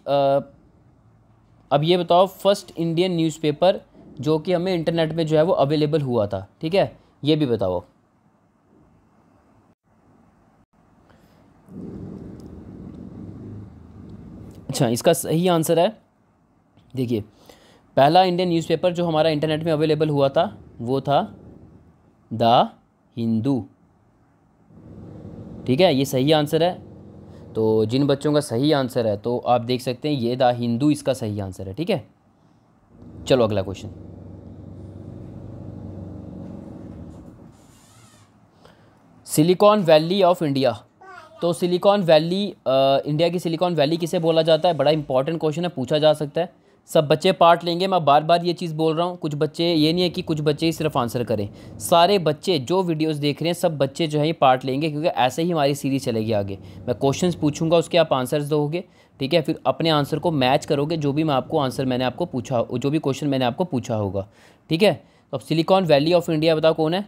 अब ये बताओ, फर्स्ट इंडियन न्यूज़पेपर जो कि हमें इंटरनेट में जो है वो अवेलेबल हुआ था। ठीक है, ये भी बताओ। अच्छा, इसका सही आंसर है, देखिए, पहला इंडियन न्यूज़पेपर जो हमारा इंटरनेट में अवेलेबल हुआ था वो था द हिंदू। ठीक है, ये सही आंसर है। तो जिन बच्चों का सही आंसर है तो आप देख सकते हैं ये द हिंदू इसका सही आंसर है। ठीक है, चलो अगला question. Silicon valley of India, तो सिलिकॉन वैली इंडिया की सिलिकॉन वैली किसे बोला जाता है? बड़ा इंपॉर्टेंट क्वेश्चन है, पूछा जा सकता है। सब बच्चे पार्ट लेंगे, मैं बार बार ये चीज़ बोल रहा हूँ। कुछ बच्चे, ये नहीं है कि कुछ बच्चे ही सिर्फ आंसर करें, सारे बच्चे जो वीडियोस देख रहे हैं सब बच्चे जो है ये पार्ट लेंगे, क्योंकि ऐसे ही हमारी सीरीज़ चलेगी आगे। मैं क्वेश्चंस पूछूंगा, उसके आप आंसर्स दोगे। ठीक है, फिर अपने आंसर को मैच करोगे जो भी मैं आपको आंसर मैंने आपको पूछा, जो भी क्वेश्चन मैंने आपको पूछा होगा। ठीक है, तो अब सिलिकॉन वैली ऑफ इंडिया बताओ कौन है?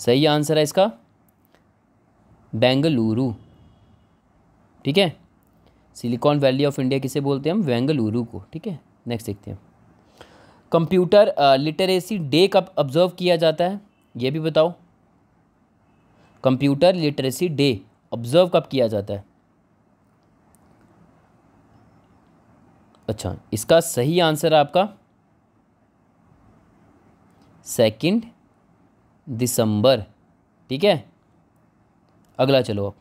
सही आंसर है इसका बेंगलुरु। ठीक है, सिलिकॉन वैली ऑफ इंडिया किसे बोलते हैं हम? बेंगलुरु को। ठीक है, नेक्स्ट देखते हैं। कंप्यूटर लिटरेसी डे कब ऑब्जर्व किया जाता है, ये भी बताओ। कंप्यूटर लिटरेसी डे ऑब्जर्व कब किया जाता है? अच्छा, इसका सही आंसर आपका 2 दिसंबर। ठीक है, अगला चलो अब।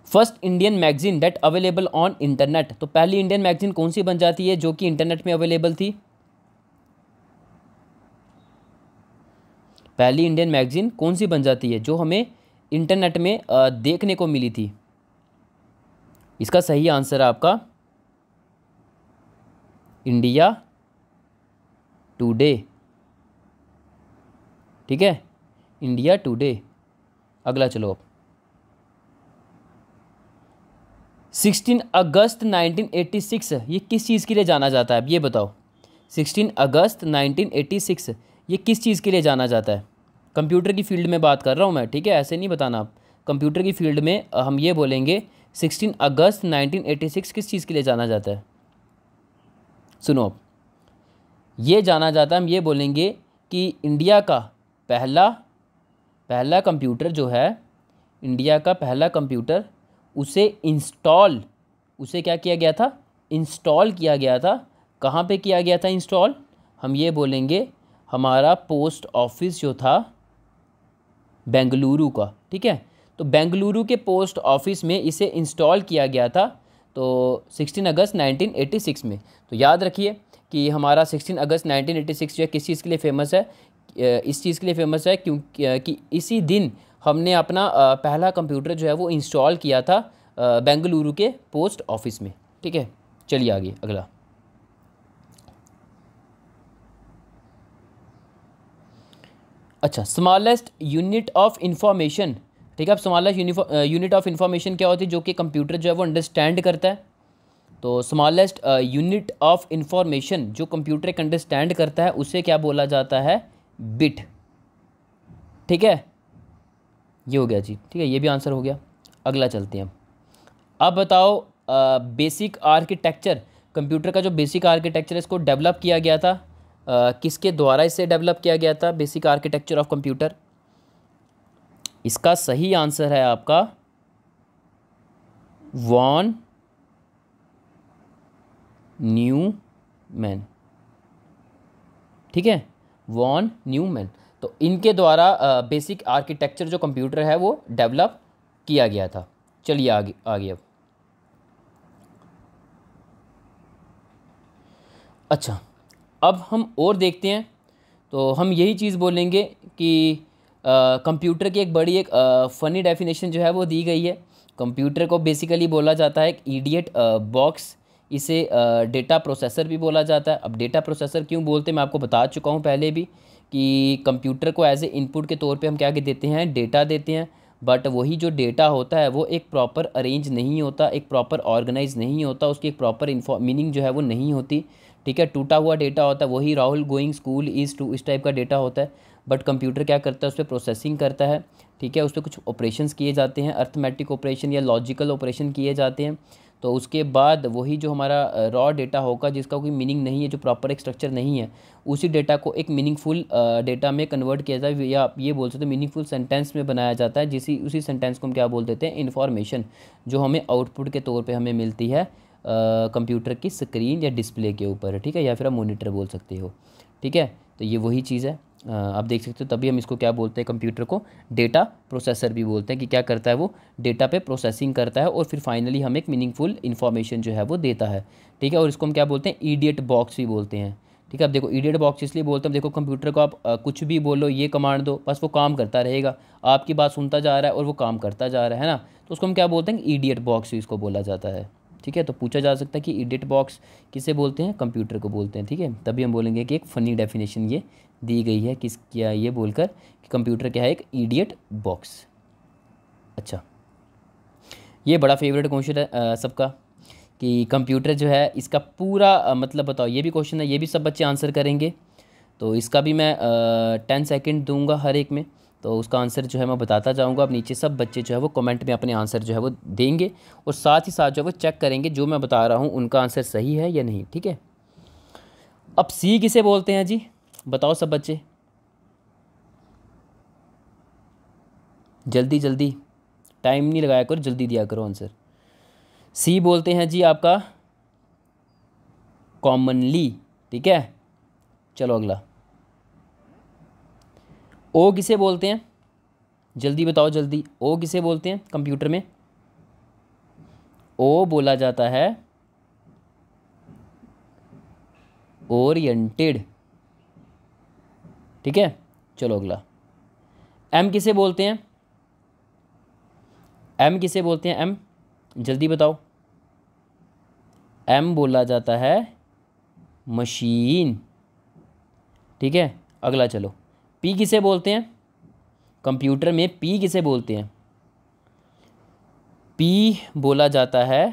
First Indian magazine date available on internet, तो पहली इंडियन मैगजीन कौन सी बन जाती है जो कि इंटरनेट में अवेलेबल थी? पहली इंडियन मैगजीन कौन सी बन जाती है जो हमें इंटरनेट में देखने को मिली थी? इसका सही आंसर है आपका इंडिया टुडे। ठीक है, इंडिया टुडे। अगला चलो अब। 16 अगस्त 1986 ये किस चीज़ के लिए जाना जाता है, अब ये बताओ। 16 अगस्त 1986 ये किस चीज़ के लिए जाना जाता है? कंप्यूटर की फील्ड में बात कर रहा हूँ मैं, ठीक है, ऐसे नहीं बताना आप। कंप्यूटर की फील्ड में हम ये बोलेंगे 16 अगस्त 1986 किस चीज़ के लिए जाना जाता है? सुनो अब, ये जाना जाता है, हम ये बोलेंगे कि इंडिया का पहला कंप्यूटर जो है, इंडिया का पहला कंप्यूटर उसे क्या किया गया था? इंस्टॉल किया गया था। कहाँ पे किया गया था इंस्टॉल? हम ये बोलेंगे हमारा पोस्ट ऑफिस जो था बेंगलुरु का। ठीक है, तो बेंगलुरु के पोस्ट ऑफिस में इसे इंस्टॉल किया गया था, तो 16 अगस्त 1986 में। तो याद रखिए कि हमारा 16 अगस्त 1986 जो है किस चीज़ के लिए फ़ेमस है? इस चीज़ के लिए फ़ेमस है क्योंकि इसी दिन हमने अपना पहला कंप्यूटर जो है वो इंस्टॉल किया था बेंगलुरु के पोस्ट ऑफिस में। ठीक है, चलिए आगे अगला। अच्छा, स्मॉलेस्ट यूनिट ऑफ इंफॉर्मेशन। ठीक है, अब स्मॉलेस्ट यूनिट ऑफ इंफॉर्मेशन क्या होती है जो कि कंप्यूटर जो है वो अंडरस्टैंड करता है? तो स्मॉलेस्ट यूनिट ऑफ इंफॉर्मेशन जो कंप्यूटर एक अंडरस्टैंड करता है उसे क्या बोला जाता है? बिट। ठीक है, ये हो गया जी। ठीक है, ये भी आंसर हो गया। अगला चलते हैं अब बताओ बेसिक आर्किटेक्चर, कंप्यूटर का जो बेसिक आर्किटेक्चर है इसको डेवलप किया गया था, किसके द्वारा इसे डेवलप किया गया था? Basic architecture of computer. इसका सही आंसर है आपका वॉन न्यूमैन। ठीक है, वॉन न्यूमैन। तो इनके द्वारा बेसिक आर्किटेक्चर जो कंप्यूटर है वो डेवलप किया गया था। चलिए आगे अब। अच्छा, अब हम और देखते हैं, तो हम यही चीज़ बोलेंगे कि कंप्यूटर की एक बड़ी फ़नी डेफिनेशन जो है वो दी गई है। कंप्यूटर को बेसिकली बोला जाता है एक इडियट बॉक्स, इसे डेटा प्रोसेसर भी बोला जाता है। अब डेटा प्रोसेसर क्यों बोलते हैं मैं आपको बता चुका हूँ पहले भी कि कंप्यूटर को एज ए इनपुट के तौर पे हम क्या देते हैं? डेटा देते हैं, बट वही जो डेटा होता है वो एक प्रॉपर अरेंज नहीं होता, एक प्रॉपर ऑर्गेनाइज नहीं होता, उसकी एक प्रॉपर मीनिंग जो है वो नहीं होती। ठीक है, टूटा हुआ डेटा होता है, वही Rahul going school is to इस टाइप का डेटा होता है। बट कंप्यूटर क्या करता है? उस पर प्रोसेसिंग करता है। ठीक है, उस पर कुछ ऑपरेशंस किए जाते हैं, अर्थमेटिक ऑपरेशन या लॉजिकल ऑपरेशन किए जाते हैं। तो उसके बाद वही जो हमारा रॉ डेटा होगा जिसका कोई मीनिंग नहीं है, जो प्रॉपर एक स्ट्रक्चर नहीं है, उसी डेटा को एक मीनिंगफुल डेटा में कन्वर्ट किया जाए, या आप ये बोल सकते हैं मीनिंगफुल सेंटेंस में बनाया जाता है, उसी सेंटेंस को हम क्या बोल देते हैं? इन्फॉर्मेशन, जो हमें आउटपुट के तौर पे हमें मिलती है कंप्यूटर की स्क्रीन या डिस्प्ले के ऊपर। ठीक है, या फिर आप मॉनिटर बोल सकते हो। ठीक है, तो ये वही चीज़ है, आप देख सकते हो। तभी हम इसको क्या बोलते हैं? कंप्यूटर को डेटा प्रोसेसर भी बोलते हैं कि क्या करता है? वो डेटा पे प्रोसेसिंग करता है और फिर फाइनली हमें एक मीनिंगफुल इन्फॉर्मेशन जो है वो देता है। ठीक है, और इसको हम क्या बोलते हैं? इडियट बॉक्स भी बोलते हैं। ठीक है, अब देखो इडियट बॉक्स इसलिए बोलते हैं, देखो कंप्यूटर को आप कुछ भी बोलो, ये कमांड दो, बस वो काम करता रहेगा, आपकी बात सुनता जा रहा है और वो काम करता जा रहा है ना, तो उसको हम क्या बोलते हैं? इडियट बॉक्स इसको बोला जाता है। ठीक है, तो पूछा जा सकता है कि इडियट बॉक्स किसे बोलते हैं? कंप्यूटर को बोलते हैं। ठीक है, तभी हम बोलेंगे कि एक फ़नी डेफिनेशन ये दी गई है किस क्या ये बोलकर कि कंप्यूटर क्या है? एक इडियट बॉक्स। अच्छा, ये बड़ा फेवरेट क्वेश्चन है सबका कि कंप्यूटर जो है इसका पूरा मतलब बताओ। ये भी क्वेश्चन है, ये भी सब बच्चे आंसर करेंगे। तो इसका भी मैं 10 सेकंड दूंगा हर एक में, तो उसका आंसर जो है मैं बताता जाऊंगा। अब नीचे सब बच्चे जो है वो कमेंट में अपने आंसर जो है वो देंगे, और साथ ही साथ जो है वो चेक करेंगे जो मैं बता रहा हूँ उनका आंसर सही है या नहीं, ठीक है। अब सी किसे बोलते हैं जी, बताओ सब बच्चे, जल्दी जल्दी, टाइम नहीं लगाया करो, जल्दी दिया करो आंसर। सी बोलते हैं जी आपका कॉमनली, ठीक है। चलो अगला, ओ किसे बोलते हैं, जल्दी बताओ जल्दी, ओ किसे बोलते हैं कंप्यूटर में? ओ बोला जाता है ओरिएंटेड, ठीक है। चलो अगला, एम किसे बोलते हैं? एम किसे बोलते हैं? एम जल्दी बताओ। एम बोला जाता है मशीन, ठीक है। अगला चलो, पी किसे बोलते हैं कंप्यूटर में? पी किसे बोलते हैं? पी बोला जाता है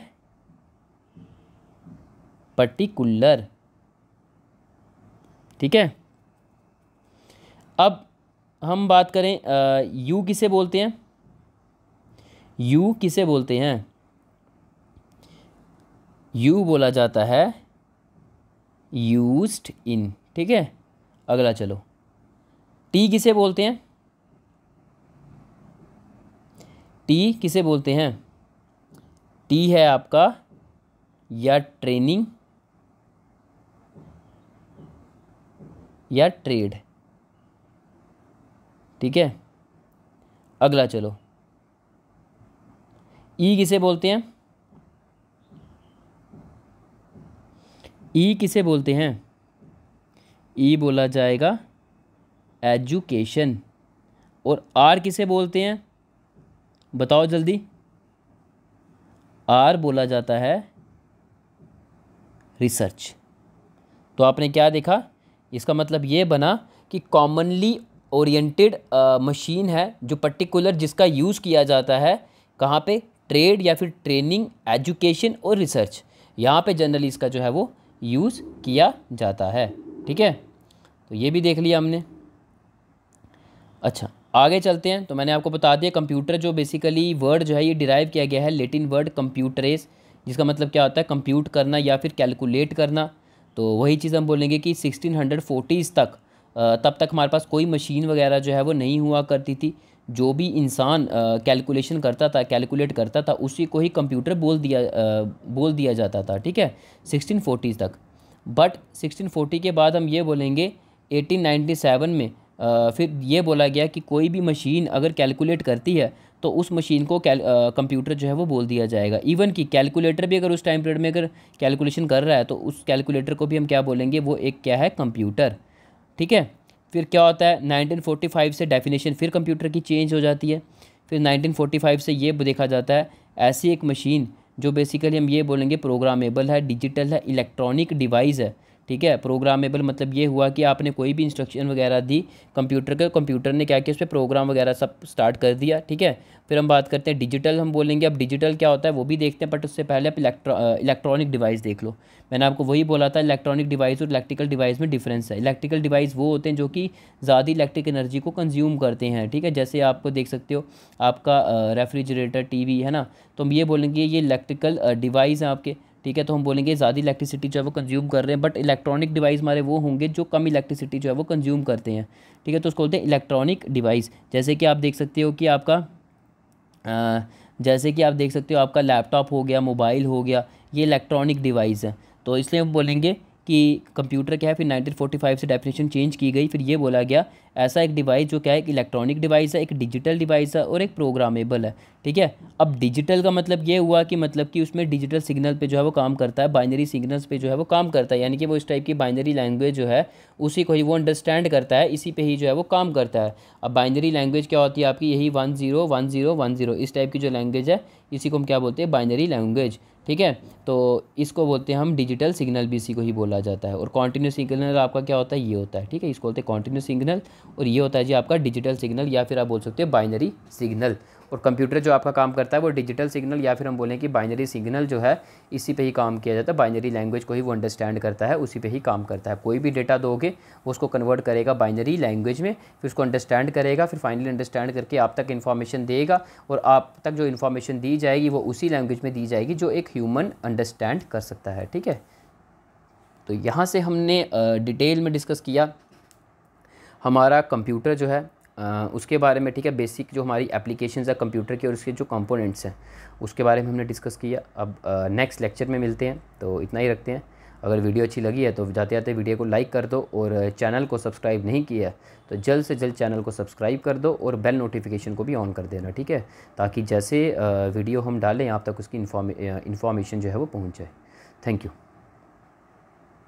पर्टिकुलर, ठीक है। अब हम बात करें यू किसे बोलते हैं? यू किसे बोलते हैं? यू बोला जाता है यूज्ड इन, ठीक है। अगला चलो, टी किसे बोलते हैं? टी किसे बोलते हैं? टी है आपका या ट्रेनिंग या ट्रेड, ठीक है। अगला चलो, ई किसे बोलते हैं? ई किसे बोलते हैं? ई बोला जाएगा एजुकेशन। और आर किसे बोलते हैं, बताओ जल्दी। आर बोला जाता है रिसर्च। तो आपने क्या देखा, इसका मतलब ये बना कि कॉमनली ओरिएंटेड मशीन है जो पर्टिकुलर, जिसका यूज़ किया जाता है कहाँ पे? ट्रेड या फिर ट्रेनिंग, एजुकेशन और रिसर्च, यहाँ पे जनरली इसका जो है वो यूज़ किया जाता है, ठीक है। तो ये भी देख लिया हमने। अच्छा आगे चलते हैं। तो मैंने आपको बता दिया कंप्यूटर जो बेसिकली वर्ड जो है ये डिराइव किया गया है लेटिन वर्ड कंप्यूटरेस, जिसका मतलब क्या होता है? कंप्यूट करना या फिर कैलकुलेट करना। तो वही चीज़ हम बोलेंगे कि 1640s तक तब तक हमारे पास कोई मशीन वगैरह जो है वो नहीं हुआ करती थी। जो भी इंसान कैलकुलेशन करता था, कैलकुलेट करता था, उसी को ही कंप्यूटर बोल दिया जाता था, ठीक है, 1640s तक। बट 1640 के बाद हम ये बोलेंगे 1897 में फिर ये बोला गया कि कोई भी मशीन अगर कैलकुलेट करती है तो उस मशीन को कंप्यूटर जो है वो बोल दिया जाएगा। इवन कि कैलकुलेटर भी अगर उस टाइम पीरियड में अगर कैलकुलेशन कर रहा है तो उस कैलकुलेटर को भी हम क्या बोलेंगे? वो एक क्या है? कंप्यूटर, ठीक है। फिर क्या होता है 1945 से डेफिनेशन फिर कंप्यूटर की चेंज हो जाती है। फिर 1945 से ये देखा जाता है ऐसी एक मशीन जो बेसिकली हम ये बोलेंगे प्रोग्रामेबल है, डिजिटल है, इलेक्ट्रॉनिक डिवाइस है, ठीक है। प्रोग्रामेबल मतलब ये हुआ कि आपने कोई भी इंस्ट्रक्शन वगैरह दी कंप्यूटर के, कंप्यूटर ने क्या किया? उस पर प्रोग्राम वगैरह सब स्टार्ट कर दिया, ठीक है। फिर हम बात करते हैं डिजिटल, हम बोलेंगे। अब डिजिटल क्या होता है वो भी देखते हैं, बट उससे पहले आप इलेक्ट्रॉनिक डिवाइस देख लो। मैंने आपको वही बोला था इलेक्ट्रॉनिक डिवाइस और इलेक्ट्रिकल डिवाइस में डिफरेंस है। इलेक्ट्रिकल डिवाइस वो होते हैं जो कि ज़्यादा इलेक्ट्रिक एनर्जी को कंज्यूम करते हैं, ठीक है। जैसे आपको देख सकते हो आपका रेफ्रिजरेटर, टीवी है ना, तो हम ये बोलेंगे ये इलेक्ट्रिकल डिवाइस है आपके, ठीक है। तो हम बोलेंगे ज़्यादा इलेक्ट्रिसिटी जो है वो कंज्यूम कर रहे हैं। बट इलेक्ट्रॉनिक डिवाइस हमारे वो होंगे जो कम इलेक्ट्रिसिटी जो है वो कंज्यूम करते हैं, ठीक है। तो उसको बोलते हैं इलेक्ट्रॉनिक डिवाइस। जैसे कि आप देख सकते हो कि आपका लैपटॉप हो गया, मोबाइल हो गया, ये इलेक्ट्रॉनिक डिवाइस है। तो इसलिए हम बोलेंगे कि कंप्यूटर क्या है, फिर 1945 से डेफिनेशन चेंज की गई। फिर ये बोला गया ऐसा एक डिवाइस जो क्या है, एक इलेक्ट्रॉनिक डिवाइस है, एक डिजिटल डिवाइस है और एक प्रोग्रामेबल है, ठीक है। अब डिजिटल का मतलब ये हुआ कि उसमें डिजिटल सिग्नल पे जो है वो काम करता है, बाइनरी सिग्नल्स पे जो है वो काम करता है, यानी कि वो इस टाइप की बाइनरी लैंग्वेज जो है उसी को ही वो अंडरस्टैंड करता है, इसी पे ही जो है वो काम करता है। अब बाइनरी लैंग्वेज क्या होती है आपकी? यही 101010 इस टाइप की जो लैंग्वेज है इसी को हम क्या बोलते हैं? बाइनरी लैंग्वेज, ठीक है। तो इसको बोलते हैं हम डिजिटल सिग्नल, भी इसी को ही बोला जाता है। और कॉन्टिन्यूस सिग्नल आपका क्या होता है? ये होता है, ठीक है, इसको बोलते हैं कॉन्टिन्यूस सिग्नल। और ये होता है जी आपका डिजिटल सिग्नल, या फिर आप बोल सकते हो बाइनरी सिग्नल। और कंप्यूटर जो आपका काम करता है वो डिजिटल सिग्नल या फिर हम बोलें कि बाइनरी सिग्नल जो है इसी पे ही काम किया जाता है, बाइनरी लैंग्वेज को ही वो अंडरस्टैंड करता है, उसी पे ही काम करता है। कोई भी डेटा दोगे वो उसको कन्वर्ट करेगा बाइनरी लैंग्वेज में, फिर उसको अंडरस्टैंड करेगा, फिर फाइनली अंडरस्टैंड करके आप तक इन्फॉर्मेशन देगा, और आप तक जो इन्फॉर्मेशन दी जाएगी वो उसी लैंग्वेज में दी जाएगी जो एक ह्यूमन अंडरस्टैंड कर सकता है। ठीक है, तो यहाँ से हमने डिटेल में डिस्कस किया हमारा कंप्यूटर जो है उसके बारे में। ठीक है, बेसिक जो हमारी एप्लीकेशंस है कंप्यूटर की और उसके जो कंपोनेंट्स हैं उसके बारे में हमने डिस्कस किया। अब नेक्स्ट लेक्चर में मिलते हैं, तो इतना ही रखते हैं। अगर वीडियो अच्छी लगी है तो जाते जाते वीडियो को लाइक कर दो, और चैनल को सब्सक्राइब नहीं किया है तो जल्द से जल्द चैनल को सब्सक्राइब कर दो और बेल नोटिफिकेशन को भी ऑन कर देना। ठीक है, ताकि जैसे वीडियो हम डालें आप तक उसकी इन्फॉर्मेशन जो है वो पहुँच जाए। Thank you.